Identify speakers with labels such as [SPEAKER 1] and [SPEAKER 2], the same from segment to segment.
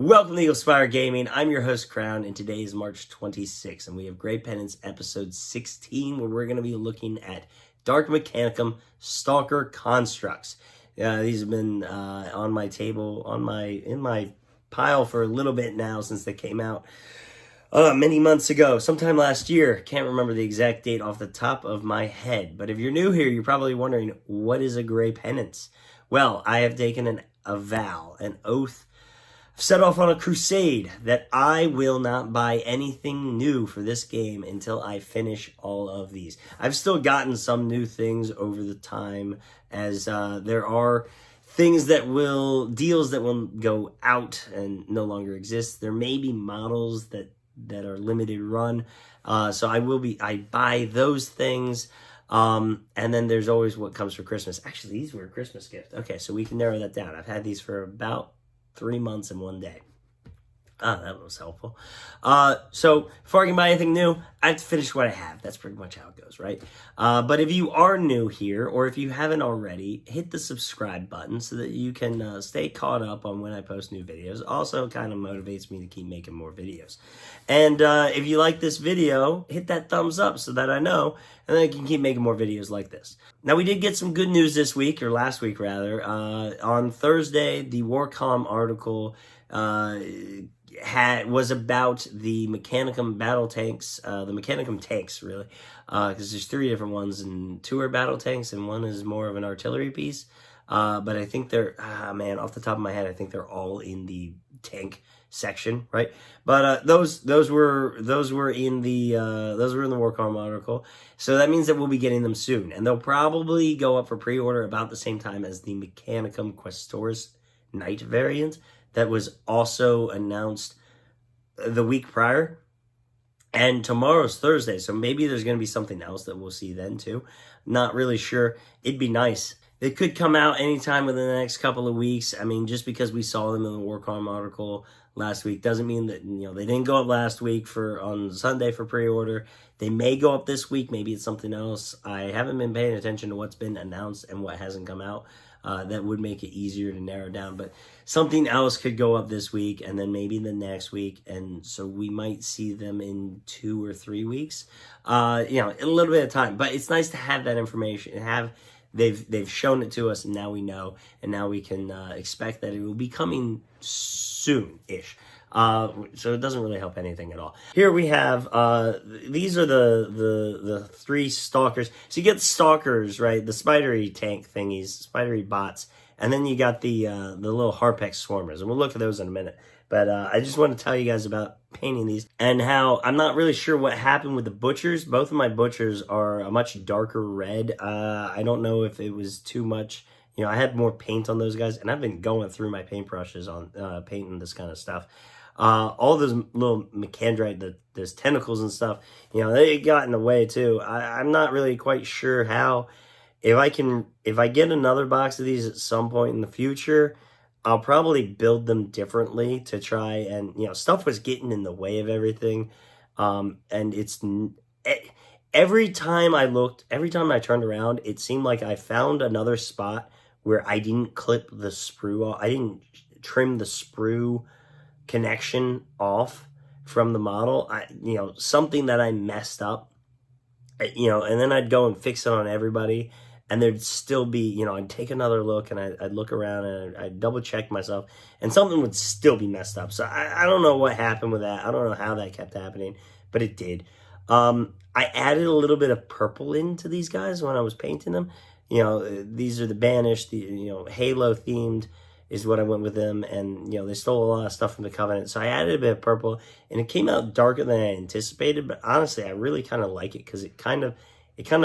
[SPEAKER 1] Welcome to Eagle Spire Gaming. I'm your host, Crown, and today is March 26th, and we have Great Penance episode 16, where we're going to be looking at Dark Mechanicum Stalker Constructs. These have been on my table, in my pile for a little bit now since they came out many months ago, sometime last year. Can't remember the exact date off the top of my head, but if you're new here, you're probably wondering, what is a Great Penance? Well, I have taken a vow, an oath, set off on a crusade that I will not buy anything new for this game until I finish all of these. I've still gotten some new things over the time, as there are things deals that will go out and no longer exist. There may be models that are limited run, so I buy those things. And then there's always what comes for Christmas. Actually, these were a Christmas gift. Okay, so we can narrow that down. I've had these for about 3 months and 1 day. That was helpful. So before I can buy anything new, I have to finish what I have. That's pretty much how it goes, right? But if you are new here, or if you haven't already, hit the subscribe button so that you can stay caught up on when I post new videos. Also kind of motivates me to keep making more videos. And if you like this video, hit that thumbs up so that I know, and then I can keep making more videos like this. Now, we did get some good news this week, or last week rather. On Thursday, the Warcom article was about the Mechanicum battle tanks, the Mechanicum tanks, really, because there's 3 different ones, and 2 are battle tanks, and 1 is more of an artillery piece. But I think they're, off the top of my head, I think they're all in the tank section, right? But those were in the Warcom article, so that means that we'll be getting them soon, and they'll probably go up for pre-order about the same time as the Mechanicum Quaestorus Knight variant that was also announced the week prior. And tomorrow's Thursday, so maybe there's going to be something else that we'll see then too. Not really sure. It'd be nice. They could come out anytime within the next couple of weeks. I mean, just because we saw them in the Warcom article last week doesn't mean that, they didn't go up last week on Sunday for pre-order. They may go up this week. Maybe it's something else. I haven't been paying attention to what's been announced and what hasn't come out. That would make it easier to narrow down, but something else could go up this week and then maybe the next week, and so we might see them in 2 or 3 weeks. A little bit of time, but it's nice to have that information. They've shown it to us, and now we know, and now we can expect that it will be coming soon-ish. So it doesn't really help anything at all. Here we have, these are the 3 stalkers. So you get the stalkers, right? The spidery tank thingies, spidery bots. And then you got the little Harpe swarmers. And we'll look at those in a minute. But I just want to tell you guys about painting these and how I'm not really sure what happened with the butchers. Both of my butchers are a much darker red. I don't know if it was too much. I had more paint on those guys, and I've been going through my paintbrushes on painting this kind of stuff. All those little Mechandrite, those tentacles and stuff, they got in the way too. I'm not really quite sure how. If I get another box of these at some point in the future, I'll probably build them differently to try and, stuff was getting in the way of everything. And every time I turned around, it seemed like I found another spot where I didn't clip the sprue off. I didn't trim the sprue connection off from the model. Something that I messed up, and then I'd go and fix it on everybody, and there'd still be, I'd take another look, and I'd look around, and I'd double check myself, and something would still be messed up. So I don't know what happened with that. I don't know how that kept happening, but it did. I added a little bit of purple into these guys when I was painting them. These are the Banished, Halo themed is what I went with them, and they stole a lot of stuff from the Covenant, so I added a bit of purple, and it came out darker than I anticipated. But honestly, I really kind of like it because it kind of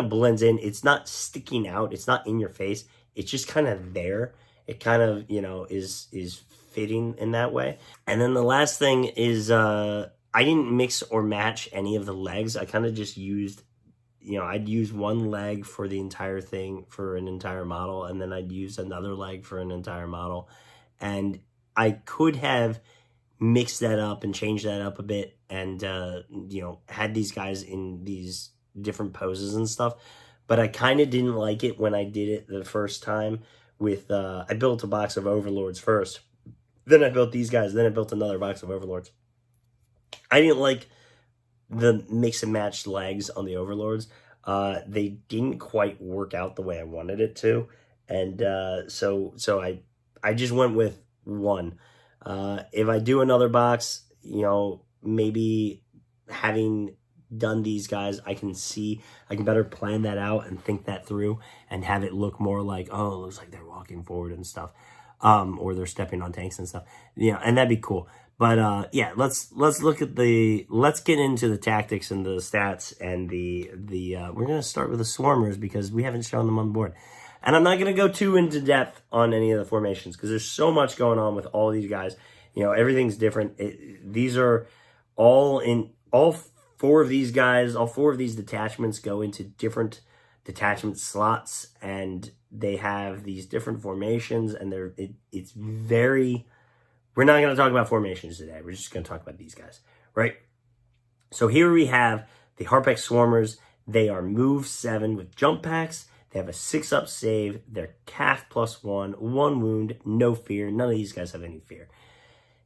[SPEAKER 1] blends in. It's not sticking out. It's not in your face. It's just kind of there. It kind of is fitting in that way. And then the last thing is I didn't mix or match any of the legs. I kind of just used. I'd use one leg for the entire thing, for an entire model, and then I'd use another leg for an entire model. And I could have mixed that up and changed that up a bit and, had these guys in these different poses and stuff. But I kind of didn't like it when I did it the first time with, I built a box of Overlords first. Then I built these guys. Then I built another box of Overlords. I didn't like the mix and match legs on the Overlords. They didn't quite work out the way I wanted it to, and so I just went with one. If I do another box, you know, maybe having done these guys, I can better plan that out and think that through and have it look more like, oh, it looks like they're walking forward and stuff, or they're stepping on tanks and stuff, you know, and that'd be cool. But yeah, let's get into the tactics and the stats and we're gonna start with the swarmers because we haven't shown them on the board. And I'm not going to go too into depth on any of the formations because there's so much going on with all these guys. You know, everything's different. These are all four of these guys, all four of these detachments go into different detachment slots, and they have these different formations, and it's very... We're not going to talk about formations today. We're just going to talk about these guys, right? So here we have the Harpe Swarmers. They are move 7 with jump packs. They have a 6-up save. They're calf +1, 1 wound, no fear. None of these guys have any fear.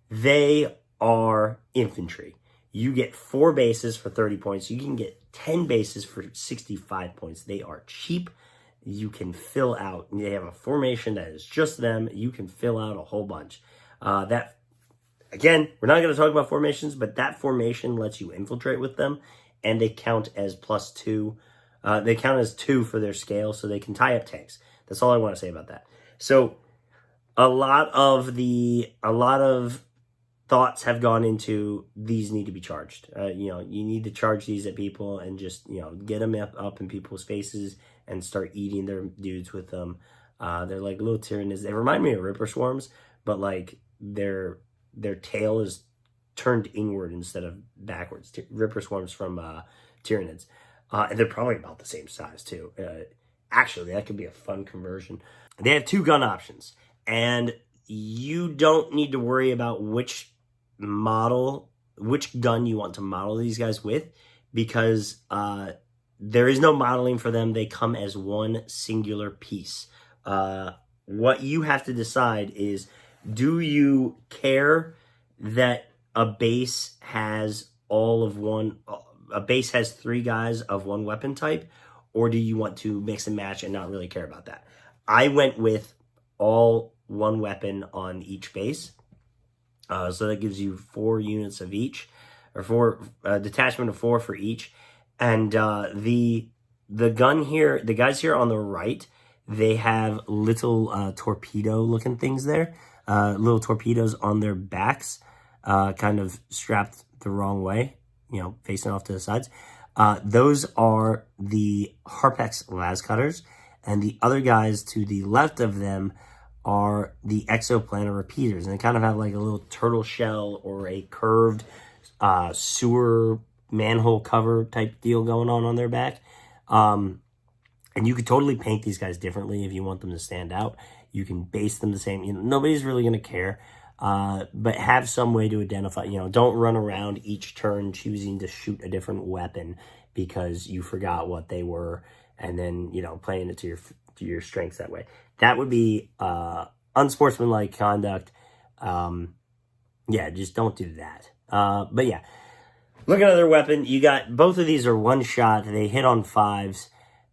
[SPEAKER 1] They are infantry. You get 4 bases for 30 points. You can get 10 bases for 65 points. They are cheap. You can fill out. They have a formation that is just them. You can fill out a whole bunch. That, again, we're not going to talk about formations, but that formation lets you infiltrate with them, and they count as +2. They count as 2 for their scale, so they can tie up tanks. That's all I want to say about that. So a lot of thoughts have gone into these need to be charged. You know, you need to charge these at people and just, you know, get them up in people's faces and start eating their dudes with them. They're like little Tyranids. They remind me of Ripper Swarms, but like their tail is turned inward instead of backwards. Ripper Swarms from Tyranids. And they're probably about the same size, too. Actually, that could be a fun conversion. They have 2 gun options, and you don't need to worry about which gun you want to model these guys with, because there is no modeling for them. They come as one singular piece. What you have to decide is, do you care that a base has a base has 3 guys of one weapon type, or do you want to mix and match and not really care about that? I went with all 1 weapon on each base. So that gives you 4 units of each, or 4 detachment of 4 for each. And the gun here, the guys here on the right, they have little torpedo looking things there, little torpedoes on their backs, kind of strapped the wrong way, you know, facing off to the sides. Those are the Harpex las cutters, and the other guys to the left of them are the exoplanar repeaters, and they kind of have like a little turtle shell or a curved sewer manhole cover type deal going on their back. And you could totally paint these guys differently if you want them to stand out. You can base them the same. You know, nobody's really going to care. But have some way to identify, you know, don't run around each turn choosing to shoot a different weapon because you forgot what they were, and then, you know, playing it to your strengths that way. That would be unsportsmanlike conduct. Yeah, just don't do that. But yeah, look at another weapon. You got, both of these are 1 shot. They hit on 5s,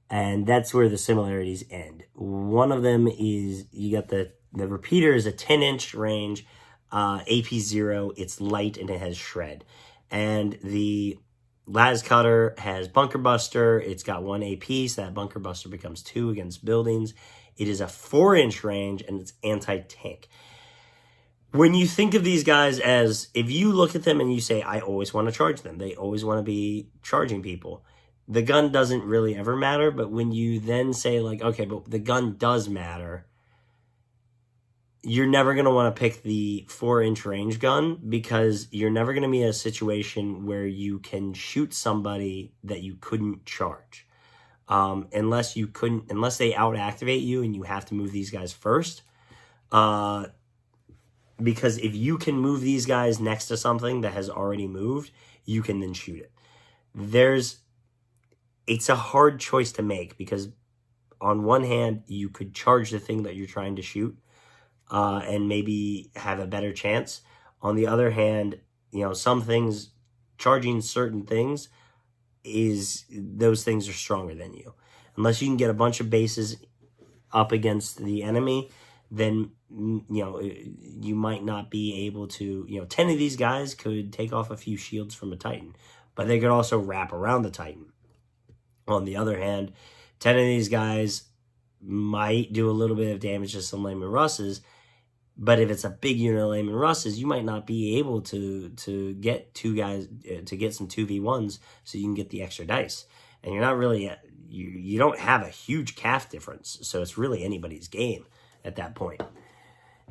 [SPEAKER 1] and that's where the similarities end. One of them is, you got the repeater is a 10-inch range, AP 0. It's light and it has shred. And the las cutter has bunker buster. It's got 1 AP, so that bunker buster becomes 2 against buildings. It is a 4-inch range, and it's anti-tank. When you think of these guys as, if you look at them and you say, I always want to charge them, they always want to be charging people, the gun doesn't really ever matter. But when you then say, like, okay, but the gun does matter, you're never going to want to pick the 4-inch range gun, because you're never going to be in a situation where you can shoot somebody that you couldn't charge. Unless they out-activate you and you have to move these guys first. Because if you can move these guys next to something that has already moved, you can then shoot it. It's a hard choice to make, because on one hand, you could charge the thing that you're trying to shoot, and maybe have a better chance. On the other hand, some things, charging certain things, those things are stronger than you. Unless you can get a bunch of bases up against the enemy, then you might not be able to. 10 of these guys could take off a few shields from a Titan, but they could also wrap around the Titan. On the other hand, 10 of these guys might do a little bit of damage to some Layman Russes, but if it's a big unit of Layman Russes, you might not be able to get two guys, to get some 2v1s so you can get the extra dice. And you're not really, you don't have a huge calf difference, so it's really anybody's game at that point.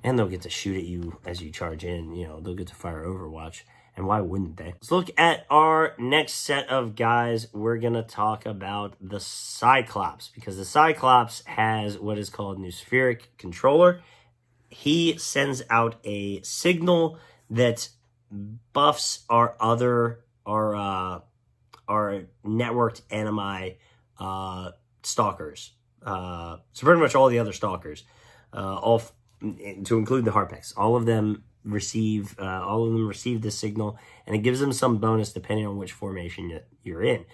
[SPEAKER 1] And they'll get to shoot at you as you charge in, they'll get to fire Overwatch. And why wouldn't they? Let's look at our next set of guys. We're going to talk about the Cyclops, because the Cyclops has what is called Stalker Controller. He sends out a signal that buffs our networked enemy stalkers. So pretty much all the other stalkers, all to include the Harpex. All of them receive this signal, and it gives them some bonus depending on which formation you're in.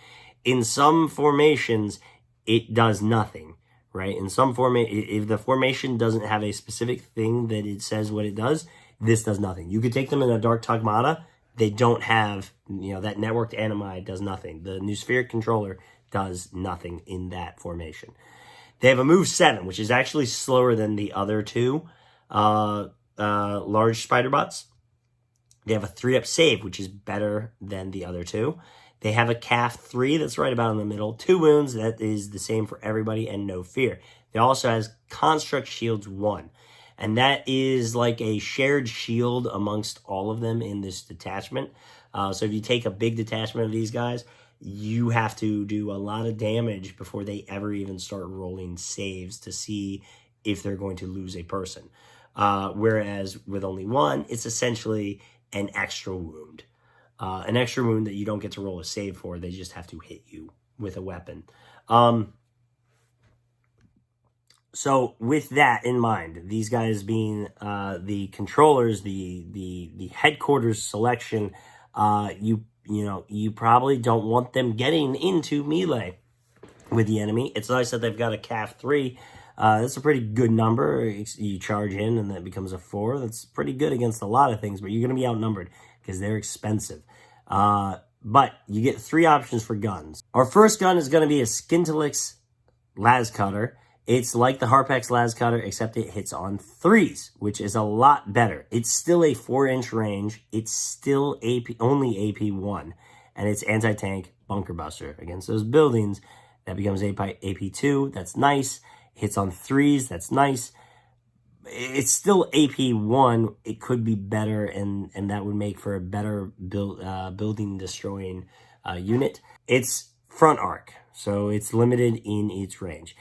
[SPEAKER 1] In some formations, it does nothing, right? In some if the formation doesn't have a specific thing that it says what it does, this does nothing. You could take them in a Dark Tagmata. They don't have, that networked animi does nothing. The Stalker Controller does nothing in that formation. They have a move 7, which is actually slower than the other two large spider bots. They have a 3-up save, which is better than the other two. They have a calf 3 that's right about in the middle. 2 wounds, that is the same for everybody, and no fear. They also has construct shields 1. And that is like a shared shield amongst all of them in this detachment. So if you take a big detachment of these guys, you have to do a lot of damage before they ever even start rolling saves to see if they're going to lose a person. Whereas with only one, it's essentially an extra wound. An extra wound that you don't get to roll a save for. They just have to hit you with a weapon. So with that in mind, these guys being the controllers, the headquarters selection, you probably don't want them getting into melee with the enemy. It's nice that they've got a calf 3. That's a pretty good number. You charge in and that becomes a 4. That's pretty good against a lot of things, but you're going to be outnumbered because they're expensive. But you get 3 options for guns. Our first gun is going to be a Skintelix Las Cutter. It's like the Harpex Las Cutter, except it hits on 3s, which is a lot better. It's still a 4-inch range. It's still only AP 1, and it's anti-tank bunker buster. Against those buildings, that becomes AP 2. That's nice. Hits on 3s. That's nice. It's still AP 1. It could be better, and that would make for a better building destroying unit. It's front arc, so it's limited in its range.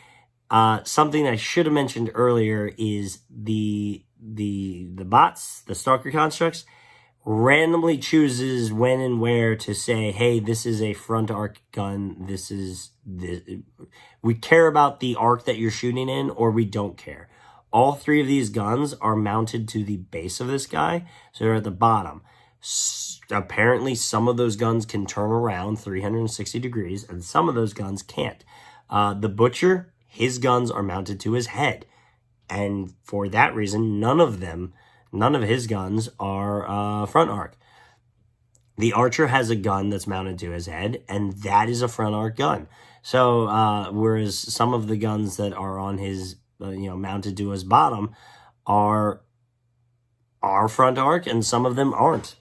[SPEAKER 1] Something I should have mentioned earlier is the bots, the Stalker Constructs, randomly chooses when and where to say, hey, this is a front arc gun. We care about the arc that you're shooting in, or we don't care. All 3 of these guns are mounted to the base of this guy, so they're at the bottom. Apparently, some of those guns can turn around 360 degrees, and some of those guns can't. The Butcher, his guns are mounted to his head, and for that reason, none of his guns are front arc. The Archer has a gun that's mounted to his head, and that is a front arc gun. So, whereas some of the guns that are on his, mounted to his bottom are front arc, and some of them aren't.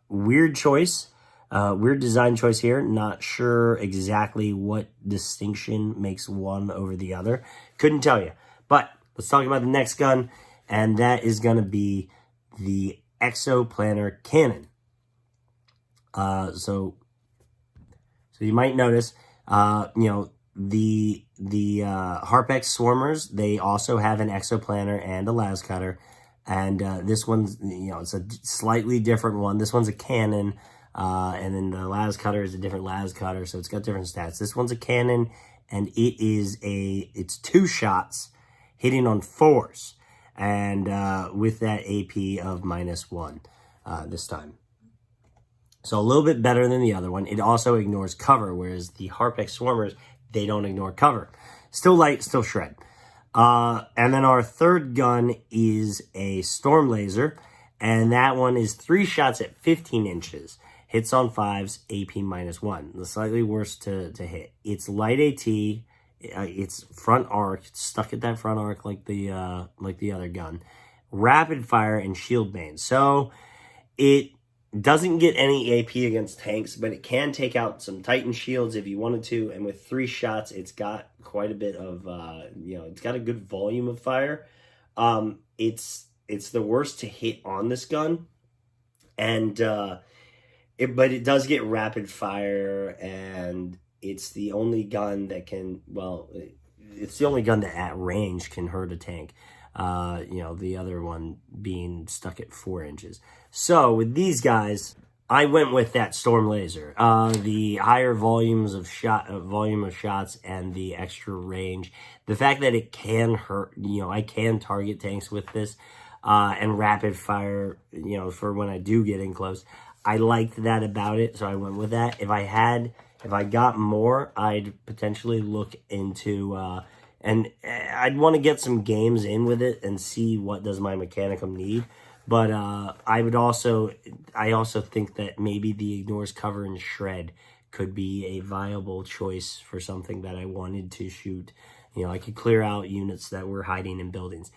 [SPEAKER 1] Weird choice. Weird design choice here. Not sure exactly what distinction makes one over the other. Couldn't tell you. But let's talk about the next gun, and that is going to be the Exoplanar Cannon. So you might notice, the Harpex Swarmers, they also have an Exoplanar and a Las Cutter. And this one's, it's a slightly different one. This one's a cannon. And then the Las Cutter is a different Las Cutter, so it's got different stats. This one's a cannon, and it's 2 shots hitting on 4s. and with that AP of -1 this time. So a little bit better than the other one. It also ignores cover, whereas the Harpe Swarmers, they don't ignore cover. Still light, still shred. And then our third gun is a Storm Laser, and that one is 3 shots at 15 inches. Hits on 5s, AP -1. The slightly worse to hit. It's light AT, it's front arc, it's stuck at that front arc like the other gun. Rapid fire and shield bane. So it doesn't get any AP against tanks, but it can take out some Titan shields if you wanted to. And with 3 shots, it's got quite a bit of, it's got a good volume of fire. It's the worst to hit on this gun. And, but it does get rapid fire, and it's the only gun that can, it's the only gun that at range can hurt a tank. The other one being stuck at 4 inches. So with these guys, I went with that Storm Laser. The higher volume of shots and the extra range. The fact that it can hurt, I can target tanks with this, and rapid fire, for when I do get in close. I liked that about it, so I went with that. If I got more, I'd potentially look into, and I'd want to get some games in with it and see what does my Mechanicum need. But I also think that maybe the ignores cover and shred could be a viable choice for something that I wanted to shoot. I could clear out units that were hiding in buildings.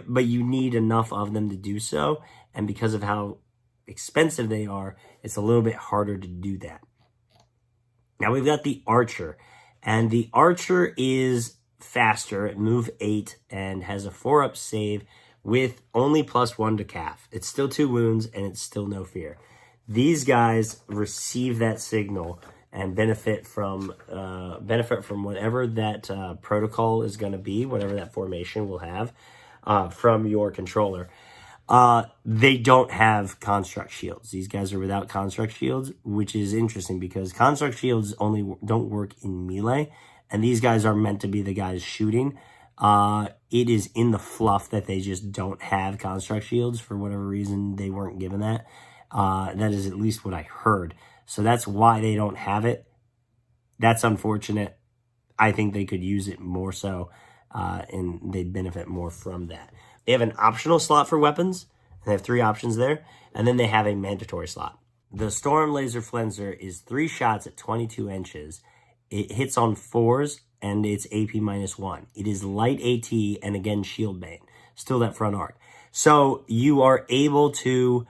[SPEAKER 1] But you need enough of them to do so, and because of how expensive they are, it's a little bit harder to do that. Now we've got the Archer, and the Archer is faster at move 8 and has a 4-up save with only +1 to calf. It's still 2 wounds, and it's still no fear. These guys receive that signal and benefit from whatever that protocol is going to be, whatever that formation will have from your controller. They don't have construct shields. These guys are without construct shields, which is interesting because construct shields only don't work in melee, and these guys are meant to be the guys shooting. It is in the fluff that they just don't have construct shields for whatever reason. They weren't given that. That is at least what I heard. So that's why they don't have it. That's unfortunate. I think they could use it more so, and they'd benefit more from that. They have an optional slot for weapons, and they have 3 options there, and then they have a mandatory slot. The Storm Laser Flenser is 3 shots at 22 inches. It hits on 4s, and it's AP -1. It is light AT, and again, shield bane. Still that front arc. So you are able to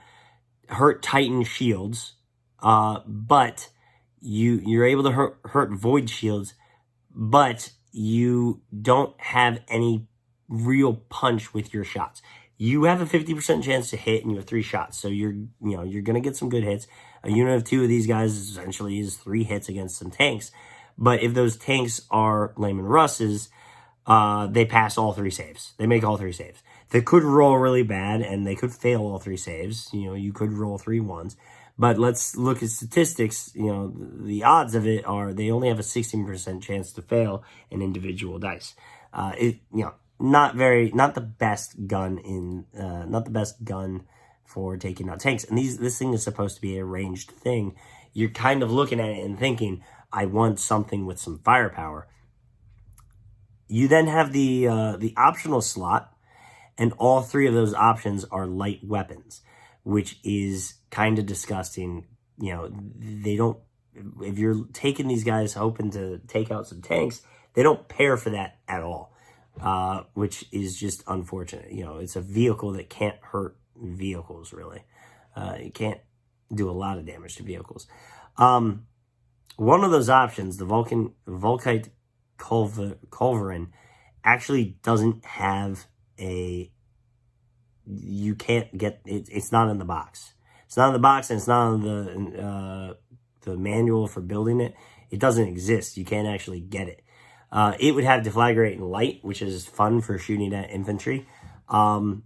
[SPEAKER 1] hurt Titan shields, but you're able to hurt void shields, but you don't have any real punch with your shots. You have a 50% chance to hit, and you have 3 shots. So you're going to get some good hits. A unit of 2 of these guys essentially is 3 hits against some tanks. But if those tanks are Layman Russes, they pass all 3 saves. They make all 3 saves. They could roll really bad, and they could fail all 3 saves. You could roll 3 ones. But let's look at statistics. The odds of it are they only have a 16% chance to fail an individual dice. Not the best gun for taking out tanks. And this thing is supposed to be a ranged thing. You're kind of looking at it and thinking, I want something with some firepower. You then have the optional slot, and all 3 of those options are light weapons, which is kind of disgusting. They don't, if you're taking these guys hoping to take out some tanks, they don't pair for that at all. Which is just unfortunate. It's a vehicle that can't hurt vehicles, really. It can't do a lot of damage to vehicles. One of those options, the Volkite Culverin, actually doesn't have you can't get it. It's not in the box. It's not in the box, and it's not on the manual for building it. It doesn't exist. You can't actually get it. It would have Deflagrate and Light, which is fun for shooting at infantry. All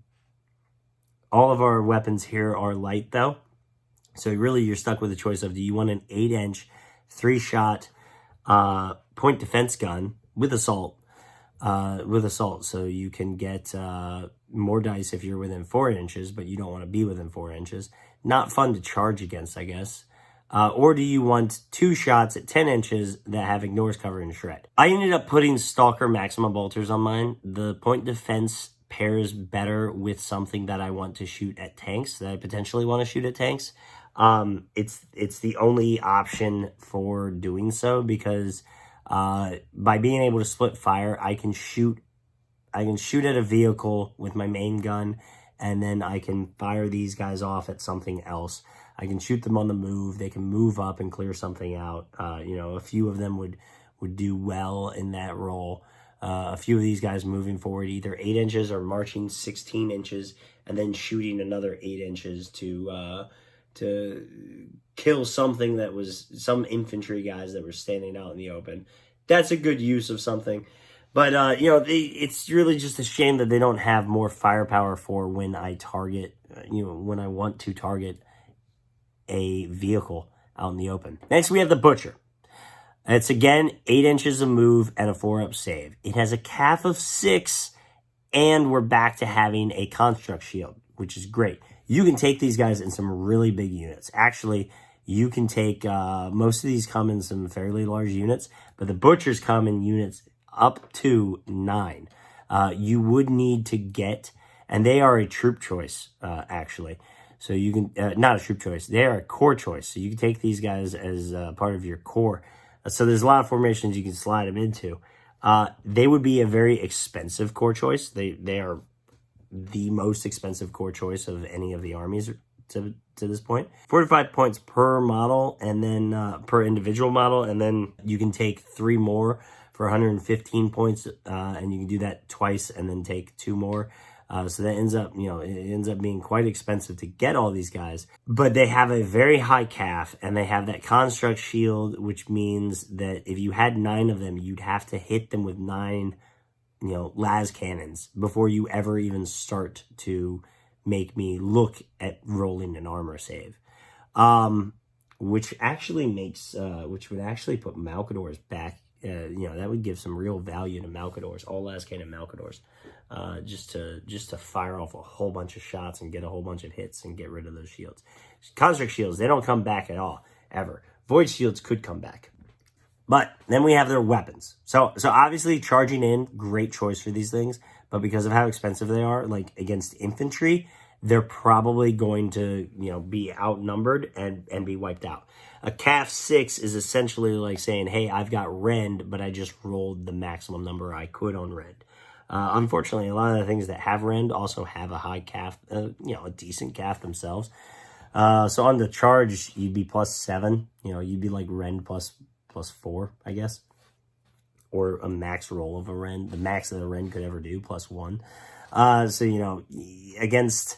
[SPEAKER 1] of our weapons here are light, though. So really, you're stuck with a choice of, do you want an 8-inch, 3-shot point defense gun with assault, with assault. So you can get more dice if you're within 4 inches, but you don't want to be within 4 inches. Not fun to charge against, I guess. Or do you want 2 shots at 10 inches that have ignores, cover, and shred? I ended up putting Stalker Maxima Bolters on mine. The point defense pairs better with something that I want to shoot at tanks, that I potentially want to shoot at tanks. It's the only option for doing so, because by being able to split fire, I can shoot at a vehicle with my main gun, and then I can fire these guys off at something else. I can shoot them on the move. They can move up and clear something out. You know, a few of them would do well in that role. A few of these guys moving forward either 8 inches or marching 16 inches and then shooting another 8 inches to kill something that was some infantry guys that were standing out in the open. That's a good use of something. But, you know, it's really just a shame that they don't have more firepower for when I target, you know, when I want to target a vehicle out in the open. Next, we have the Butcher. It's, again, 8 inches of move and a 4-up save. It has a calf of 6, and we're back to having a construct shield, which is great. You can take these guys in some really big units. Actually, you can take, most of these come in some fairly large units, but the Butchers come in units up to 9. You would need to get, and they are a troop choice, actually. So you can, not a troop choice, they are a core choice. So you can take these guys as part of your core. So there's a lot of formations you can slide them into. They would be a very expensive core choice. They are the most expensive core choice of any of the armies to this point. 45 points per model, and then per individual model, and then you can take 3 more for 115 points, and you can do that twice and then take 2 more. So that ends up, you know, it ends up being quite expensive to get all these guys. But they have a very high calf, and they have that construct shield, which means that if you had 9 of them, you'd have to hit them with 9, you know, las cannons before you ever even start to make me look at rolling an armor save. Which actually makes, which would actually put Malcadors back. You know, that would give some real value to Malcadors, all las cannon Malcadors. Just to fire off a whole bunch of shots and get a whole bunch of hits and get rid of those shields. Construct shields, they don't come back at all, ever. Void shields could come back. But then we have their weapons. So obviously charging in, great choice for these things, but because of how expensive they are, like against infantry, they're probably going to, you know, be outnumbered and be wiped out. A calf 6 is essentially like saying, hey, I've got rend, but I just rolled the maximum number I could on rend. Unfortunately, a lot of the things that have rend also have a high calf, you know, a decent calf themselves. So on the charge, you'd be +7. You know, you'd be like rend plus 4, I guess. Or a max roll of a rend. The max that a rend could ever do, +1. So, you know, against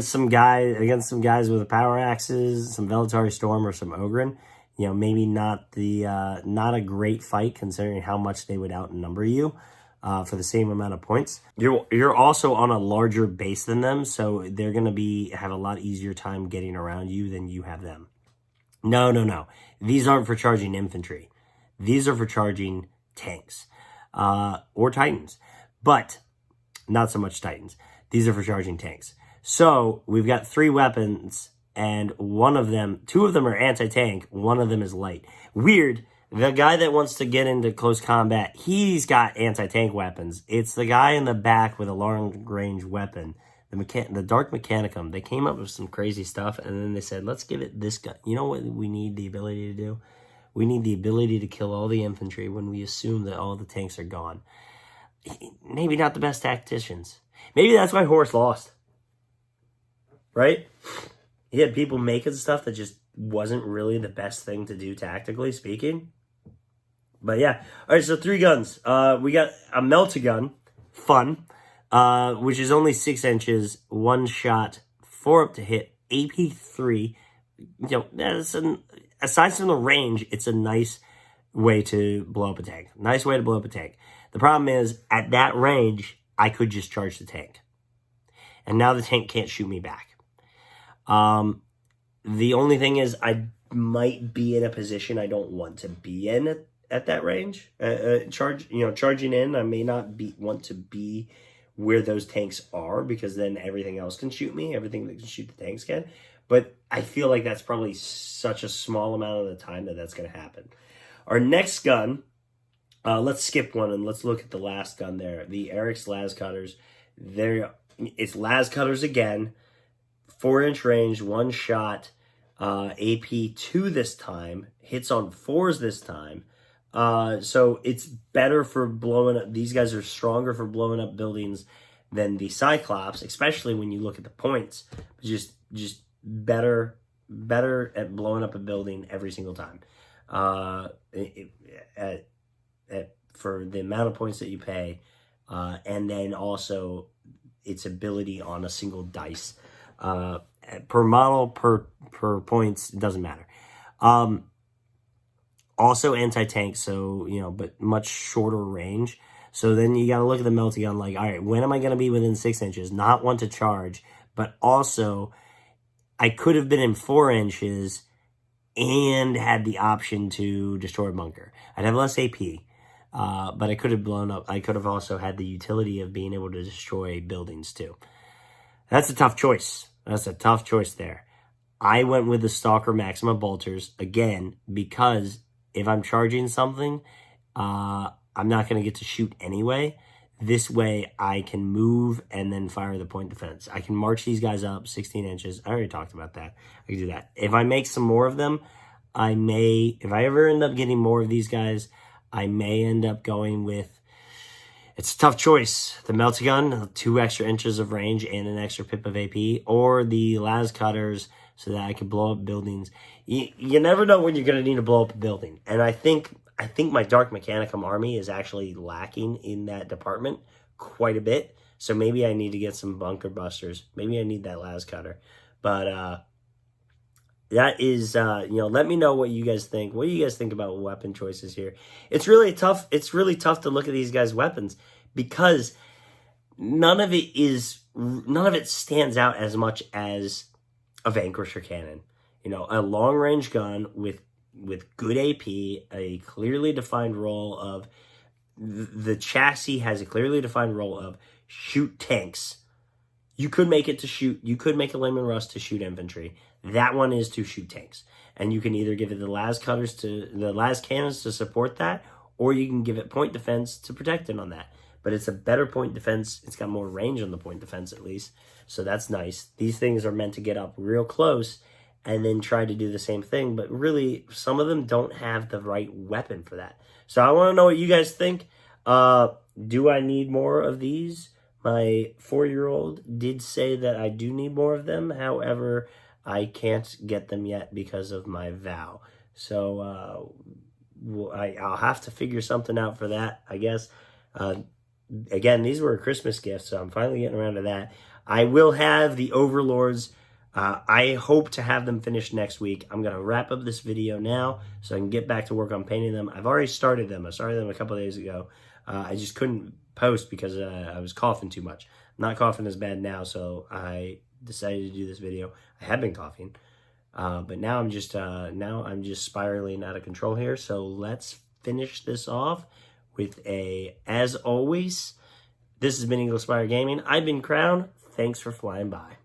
[SPEAKER 1] some guys with power axes, some Velatari Storm or some Ogren, you know, maybe not a great fight considering how much they would outnumber you for the same amount of points. You're also on a larger base than them, so they're going to have a lot easier time getting around you than you have them. No. These aren't for charging infantry. These are for charging tanks or Titans, but not so much Titans. These are for charging tanks. So we've got 3 weapons, and 2 of them are anti-tank, 1 of them is light. Weird. The guy that wants to get into close combat, he's got anti-tank weapons. It's the guy in the back with a long-range weapon, the Dark Mechanicum. They came up with some crazy stuff, and then they said, let's give it this gun. You know what we need the ability to do? We need the ability to kill all the infantry when we assume that all the tanks are gone. Maybe not the best tacticians. Maybe that's why Horus lost. Right? He had people making stuff that just wasn't really the best thing to do tactically speaking. But yeah. Alright, so 3 guns. We got a Melt-A-Gun. Fun. Which is only 6 inches. 1 shot. 4 up to hit. AP 3. You know, aside from the range, it's a nice way to blow up a tank. Nice way to blow up a tank. The problem is, at that range, I could just charge the tank. And now the tank can't shoot me back. The only thing is, I might be in a position I don't want to be in at that range. Charging in, I may not want to be where those tanks are, because then everything else can shoot me. Everything that can shoot the tanks can. But I feel like that's probably such a small amount of the time that that's going to happen. Our next gun, let's skip one and let's look at the last gun there. The Eric's Las Cutters. It's Las Cutters again. 4-inch range, one shot. AP 2 this time. Hits on 4s this time. So it's better for blowing up. These guys are stronger for blowing up buildings than the Cyclops, especially when you look at the points. Just better at blowing up a building every single time. For the amount of points that you pay, and then also its ability on a single dice. Per model, per points, it doesn't matter. Also anti-tank, so, but much shorter range. So then you got to look at the melty gun like, all right, when am I going to be within 6 inches? Not want to charge, but also I could have been in 4 inches and had the option to destroy a bunker. I'd have less AP, but I could have blown up. I could have also had the utility of being able to destroy buildings too. That's a tough choice. That's a tough choice there. I went with the Stalker Maxima Bolters, again, because if I'm charging something, I'm not going to get to shoot anyway. This way, I can move and then fire the point defense. I can march these guys up 16 inches. I already talked about that. I can do that. If I make some more of them, if I ever end up getting more of these guys, I may end up going with, it's a tough choice, the Melty Gun, 2 extra inches of range and an extra pip of AP, or the Las Cutters so that I can blow up buildings. You never know when you're going to need to blow up a building. And I think my Dark Mechanicum army is actually lacking in that department quite a bit. So maybe I need to get some bunker busters. Maybe I need that Las Cutter. But that is, let me know what you guys think. What do you guys think about weapon choices here? It's really tough. It's really tough to look at these guys' weapons because none of it stands out as much as a Vanquisher cannon. A long range gun with good AP, a clearly defined role of the chassis has a clearly defined role of shoot tanks. You could make it to shoot. You could make a Layman Rust to shoot infantry. That one is to shoot tanks. And you can either give it the Las Cannons to support that, or you can give it point defense to protect it on that. But it's a better point defense. It's got more range on the point defense at least. So that's nice. These things are meant to get up real close and then try to do the same thing. But really, some of them don't have the right weapon for that. So I want to know what you guys think. Do I need more of these? My 4-year-old did say that I do need more of them. However, I can't get them yet because of my vow. So I'll have to figure something out for that, I guess. Again, these were a Christmas gift, so I'm finally getting around to that. I will have the Overlords. I hope to have them finished next week. I'm going to wrap up this video now so I can get back to work on painting them. I've already started them. I started them a couple of days ago. I just couldn't post because I was coughing too much. I'm not coughing as bad now, so I decided to do this video. I have been coughing, but now I'm just spiraling out of control here. So let's finish this off with as always, this has been Eagle Spire Gaming. I've been Crown. Thanks for flying by.